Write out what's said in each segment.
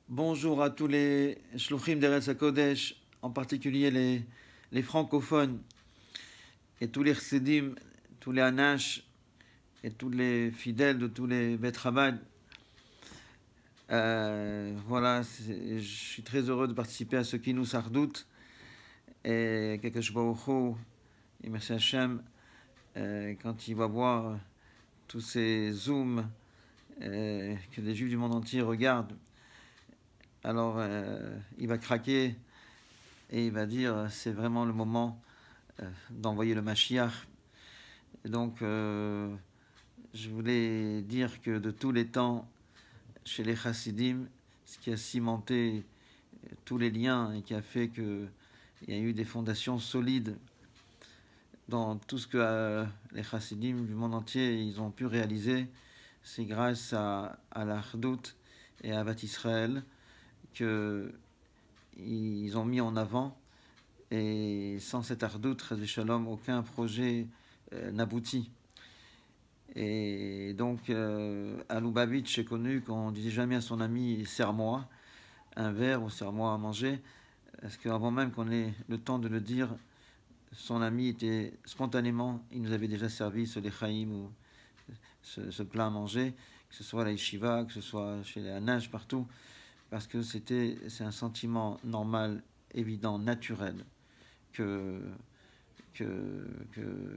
Bonjour à tous les shluchim d'Eretz HaKodesh, en particulier les francophones et tous les chassidim, tous les anash et tous les fidèles de tous les Bet Chabad. Voilà, je suis très heureux de participer à ce Kinous Ardout et Kakesh Baruch Hu, et merci Hachem, quand il va voir tous ces zooms que les juifs du monde entier regardent. Alors il va craquer et il va dire c'est vraiment le moment d'envoyer le Mashiach. Et donc je voulais dire que de tous les temps, chez les chassidim, ce qui a cimenté tous les liens et qui a fait qu'il y a eu des fondations solides dans tout ce que les chassidim du monde entier ils ont pu réaliser, c'est grâce à l'Achdout et à Avat Israël qu'ils ont mis en avant. Et sans cette Achdout, Chas v'Shalom, aucun projet n'aboutit. Et donc, à Lubavitch, j'ai connu qu'on disait jamais à son ami serre-moi un verre ou serre-moi à manger, parce qu'avant même qu'on ait le temps de le dire, son ami était spontanément, il nous avait déjà servi ce lechaïm ou ce plat à manger, que ce soit à la yeshiva, que ce soit chez les anash, partout, parce que c'est un sentiment normal, évident, naturel, que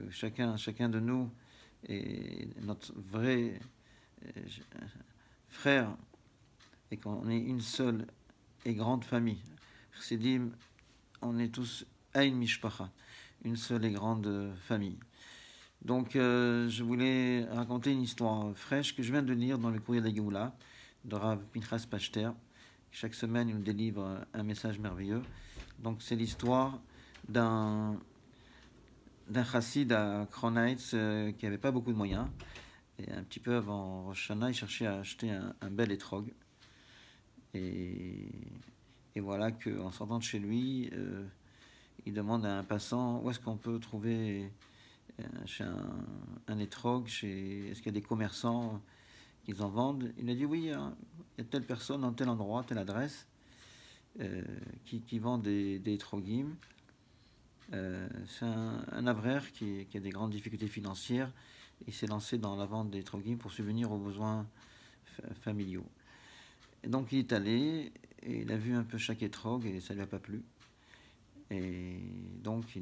chacun de nous est notre vrai frère et qu'on est une seule et grande famille. Chassidim, on est tous Ein Mishpacha, une seule et grande famille. Donc je voulais raconter une histoire fraîche que je viens de lire dans le courrier de la Géoula de Rav Pinchas Pachter. Chaque semaine, il nous délivre un message merveilleux. Donc c'est l'histoire d'un chassid à Kronheitz qui n'avait pas beaucoup de moyens. Et un petit peu avant Rosh Hashanah, il cherchait à acheter un bel étrog. Et voilà qu'en sortant de chez lui, il demande à un passant où est-ce qu'on peut trouver chez un étrog, est-ce qu'il y a des commerçants qui en vendent. Il a dit oui, il y a telle personne dans tel endroit, telle adresse, qui vend des étrogim. C'est un avraire qui a des grandes difficultés financières et s'est lancé dans la vente des trogim pour subvenir aux besoins familiaux. Et donc il est allé et il a vu un peu chaque étrog et ça ne lui a pas plu. Et donc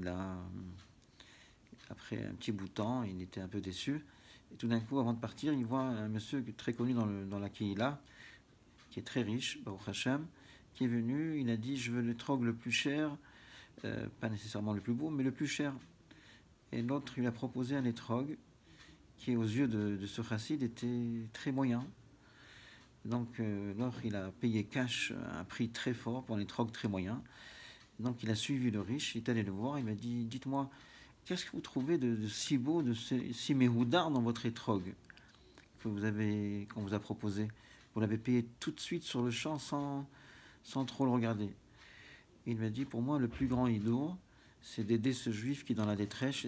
après un petit bout de temps, il était un peu déçu. Et tout d'un coup, avant de partir, il voit un monsieur très connu dans la Kehila, qui est très riche, Baruch Hashem, qui est venu, il a dit je veux l'étrog le plus cher, pas nécessairement le plus beau, mais le plus cher. Et l'autre, il a proposé un étrog qui, aux yeux de ce chassid, était très moyen. Donc l'autre, il a payé cash un prix très fort pour un étrog très moyen. Donc il a suivi le riche, il est allé le voir, il m'a dit dites-moi, qu'est-ce que vous trouvez de si beau, de si méhoudard dans votre étrog qu'on vous a proposé? Vous l'avez payé tout de suite sur le champ sans trop le regarder. Il m'a dit, pour moi, le plus grand idour, c'est d'aider ce juif qui est dans la détresse,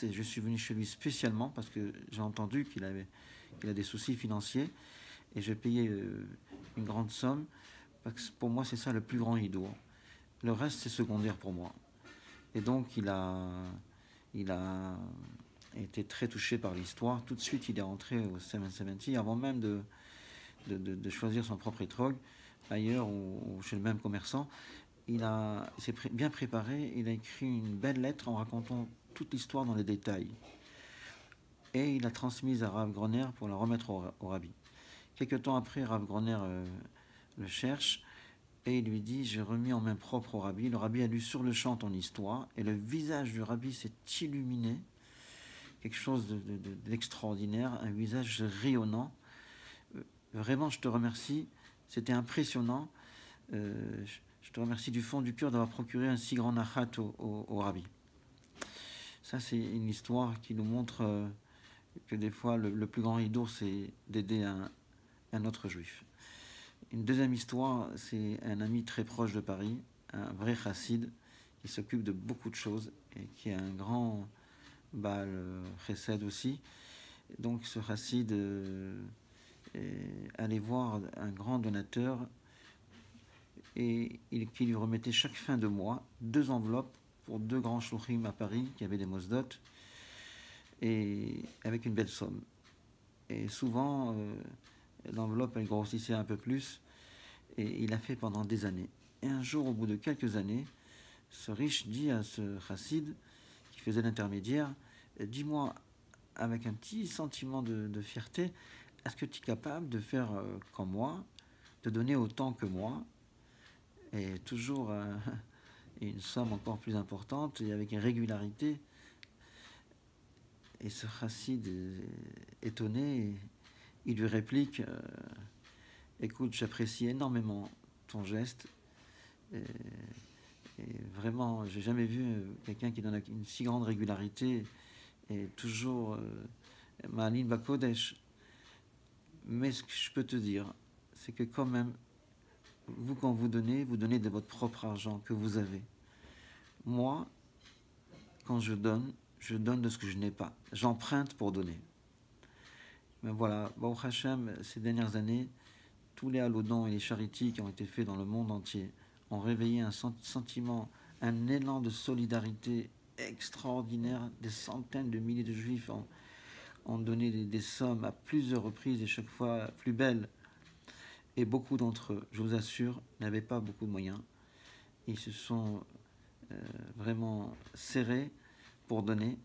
et je suis venu chez lui spécialement parce que j'ai entendu qu'il a des soucis financiers, et j'ai payé une grande somme, parce que pour moi, c'est ça le plus grand idour. Le reste, c'est secondaire pour moi. Et donc, il a été très touché par l'histoire. Tout de suite, il est rentré au 770, avant même de choisir son propre étrog, ailleurs ou chez le même commerçant. Il s'est bien préparé, il a écrit une belle lettre en racontant toute l'histoire dans les détails. Et il l'a transmise à Rav Groner pour la remettre au rabbi. Quelque temps après, Rav Groner le cherche et il lui dit j'ai remis en main propre au rabbi. Le rabbi a lu sur le champ ton histoire et le visage du rabbi s'est illuminé. Quelque chose d'extraordinaire, un visage rayonnant. Vraiment, je te remercie. C'était impressionnant. Je te remercie du fond du cœur d'avoir procuré un si grand nachat au rabbi. Ça, c'est une histoire qui nous montre que des fois, le plus grand idour, c'est d'aider un autre juif. Une deuxième histoire, c'est un ami très proche de Paris, un vrai chassid, qui s'occupe de beaucoup de choses et qui est un grand Baal chesed aussi. Donc ce chassid est allé voir un grand donateur et qui lui remettait chaque fin de mois 2 enveloppes pour 2 grands shluchim à Paris qui avaient des mosdot, et avec une belle somme. Et souvent, l'enveloppe elle grossissait un peu plus, et il a fait pendant des années. Et un jour, au bout de quelques années, ce riche dit à ce chassid qui faisait l'intermédiaire, dis-moi, avec un petit sentiment de fierté, est-ce que tu es capable de faire comme moi, de donner autant que moi, et toujours une somme encore plus importante, et avec une régularité? Et ce chassid, étonné, il lui réplique, écoute, j'apprécie énormément ton geste, et vraiment, j'ai jamais vu quelqu'un qui donne une si grande régularité, et toujours Ma'alin Bakodesh. Mais ce que je peux te dire, c'est que quand même, vous, quand vous donnez de votre propre argent que vous avez. Moi, quand je donne de ce que je n'ai pas. J'emprunte pour donner. Mais voilà, Baruch Hashem, ces dernières années, tous les halodons et les charities qui ont été faits dans le monde entier ont réveillé un sentiment, un élan de solidarité extraordinaire. Des centaines de milliers de juifs ont donné des sommes à plusieurs reprises et chaque fois plus belles. Et beaucoup d'entre eux, je vous assure, n'avaient pas beaucoup de moyens. Ils se sont vraiment serrés pour donner,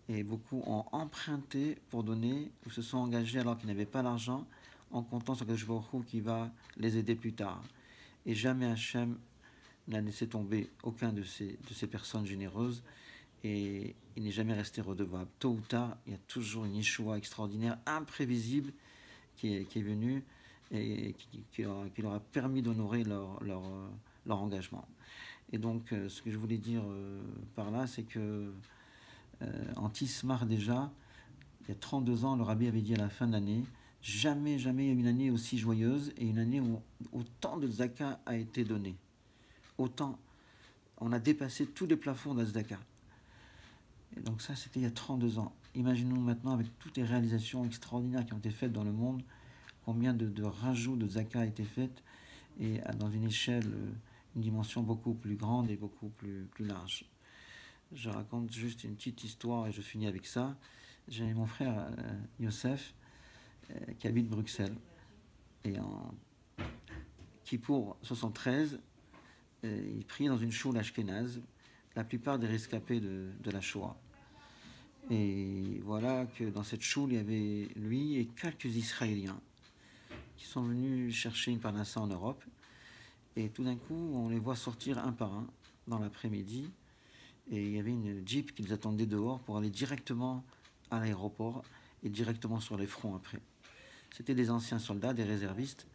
et beaucoup ont emprunté pour donner, ou se sont engagés alors qu'ils n'avaient pas l'argent, en comptant sur Kadosh Baruch Hu qui va les aider plus tard. Et jamais Hachem n'a laissé tomber aucun de ces personnes généreuses, et il n'est jamais resté redevable. Tôt ou tard, il y a toujours une Yeshua extraordinaire, imprévisible, qui est venue et qui leur a permis d'honorer leur engagement. Et donc, ce que je voulais dire par là, c'est que en Tismar déjà, il y a 32 ans, le rabbi avait dit à la fin de l'année, jamais il y a eu une année aussi joyeuse et une année où autant de Zaka a été donné. Autant, on a dépassé tous les plafonds d'Azdaka. Et donc ça, c'était il y a 32 ans. Imaginons maintenant, avec toutes les réalisations extraordinaires qui ont été faites dans le monde, combien de rajouts de Zaka a été fait, et dans une échelle, une dimension beaucoup plus grande et beaucoup plus large. Je raconte juste une petite histoire et je finis avec ça. J'ai mon frère Youssef qui habite Bruxelles, et en Kippour 73, il prie dans une choule ashkénaze, la plupart des rescapés de la Shoah. Et voilà que dans cette choule, il y avait lui et quelques Israéliens qui sont venus chercher une parnassa en Europe. Et tout d'un coup, on les voit sortir un par un dans l'après-midi. Et il y avait une Jeep qui les attendait dehors pour aller directement à l'aéroport et directement sur les fronts après. C'était des anciens soldats, des réservistes,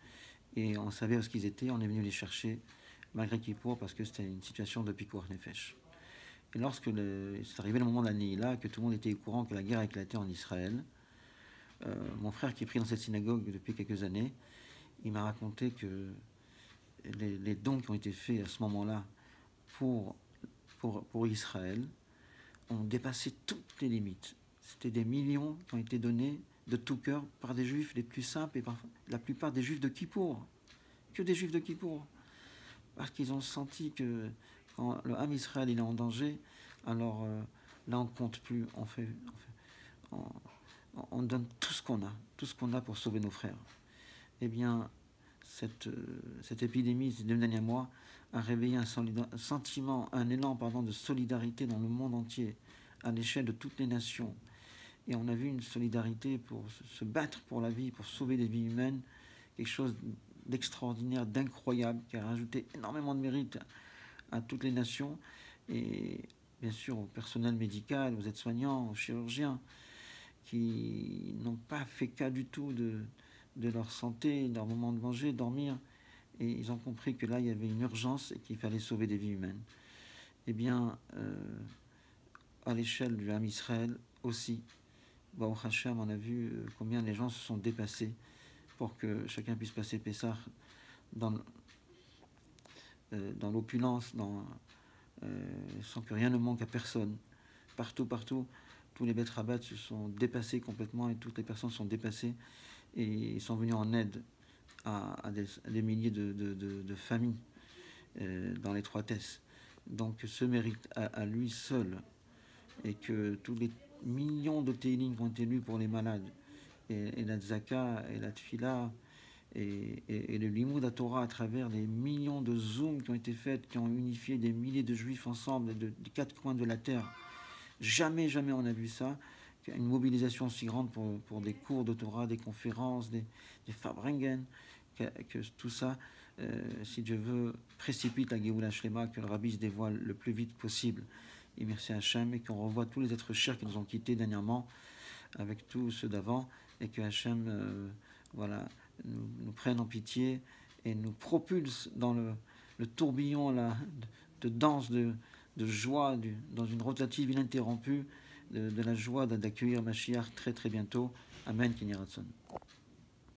et on savait où ce qu'ils étaient. On est venu les chercher malgré Kippour parce que c'était une situation de Pikuach Nefesh. Et lorsque c'est arrivé le moment de la Neila, que tout le monde était au courant que la guerre a éclaté en Israël, mon frère qui est pris dans cette synagogue depuis quelques années, il m'a raconté que les dons qui ont été faits à ce moment-là pour Israël ont dépassé toutes les limites. C'était des millions qui ont été donnés de tout cœur par des juifs les plus simples et par la plupart des juifs de Kippour. Que des juifs de Kippour. Parce qu'ils ont senti que quand le Ham Israël il est en danger, alors là on ne compte plus, on donne tout ce qu'on a pour sauver nos frères. Eh bien, cette épidémie, ces 2 derniers mois, a réveillé un sentiment, un élan de solidarité dans le monde entier, à l'échelle de toutes les nations. Et on a vu une solidarité pour se battre pour la vie, pour sauver des vies humaines, quelque chose d'extraordinaire, d'incroyable, qui a rajouté énormément de mérite à toutes les nations, et bien sûr au personnel médical, aux aides-soignants, aux chirurgiens, qui n'ont pas fait cas du tout de leur santé, de leur moment de manger, dormir, et ils ont compris que là il y avait une urgence et qu'il fallait sauver des vies humaines. Eh bien, à l'échelle du Ham Israël aussi, Baruch Hashem, on a vu combien les gens se sont dépassés pour que chacun puisse passer Pessah dans l'opulence, sans que rien ne manque à personne. Partout, tous les Beth Rabat se sont dépassés complètement, et toutes les personnes sont dépassées et sont venues en aide à des milliers de familles dans l'étroitesse. Donc ce mérite à lui seul, et que tous les millions de Teilim qui ont été lus pour les malades, et la Tzaka, et la Tfila, et le Limoud à Torah à travers les millions de zooms qui ont été faits, qui ont unifié des milliers de juifs ensemble des quatre coins de la terre. Jamais on a vu ça, une mobilisation aussi grande pour des cours de Torah, des conférences, des Fabringen, que tout ça, si Dieu veut, précipite la Géoula Shlema, que le Rabbi se dévoile le plus vite possible. Et merci à Hachem, et qu'on revoie tous les êtres chers qui nous ont quittés dernièrement, avec tous ceux d'avant, et que Hachem voilà, nous prenne en pitié et nous propulse dans le tourbillon là, de danse, de joie, dans une rotative ininterrompue, de la joie d'accueillir Mashiach très très bientôt. Amen, Kenny Ratson.